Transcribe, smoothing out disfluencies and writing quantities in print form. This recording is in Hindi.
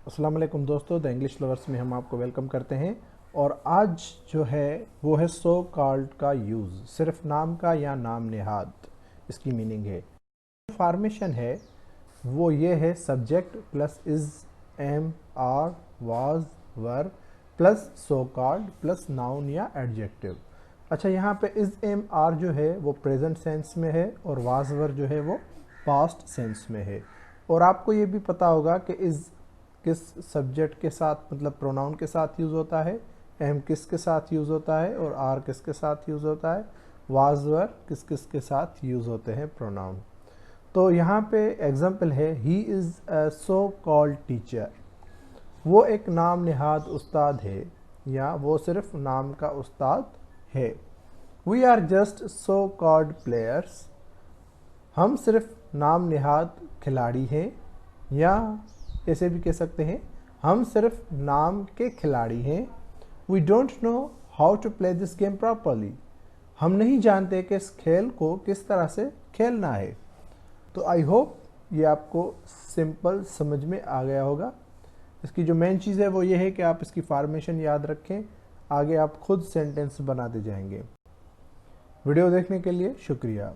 अस्सलाम वालेकुम दोस्तों, द इंग्लिश लवर्स में हम आपको वेलकम करते हैं। और आज जो है वो है सो कॉल्ड का यूज़, सिर्फ नाम का या नाम नेहाद इसकी मीनिंग है। फॉर्मेशन है वो ये है subject plus is, am, are, was, were plus so called plus noun या एडजेक्टिव। अच्छा, यहाँ पे इज़, एम, आर जो है वो प्रेजेंट सेंस में है और वाज, वर जो है वो पास्ट सेंस में है। और आपको ये भी पता होगा कि इज़ किस सब्जेक्ट के साथ मतलब प्रोनाउन के साथ यूज़ होता है, एम किस के साथ यूज़ होता है और आर किस के साथ यूज़ होता है, वाज, वर किस किस के साथ यूज़ होते हैं प्रोनाउन। तो यहाँ पे एग्जाम्पल है he is a so called teacher. वो एक नाम नेहाद उस्ताद है या वो सिर्फ नाम का उस्ताद है। We are just so called players. हम सिर्फ नाम नेहाद खिलाड़ी हैं, या ऐसे भी कह सकते हैं हम सिर्फ नाम के खिलाड़ी हैं। We don't know how to play this game properly. हम नहीं जानते कि इस खेल को किस तरह से खेलना है। तो आई होप ये आपको सिंपल समझ में आ गया होगा। इसकी जो मेन चीज़ है वो ये है कि आप इसकी फॉर्मेशन याद रखें, आगे आप खुद सेंटेंस बनाते जाएंगे। वीडियो देखने के लिए शुक्रिया।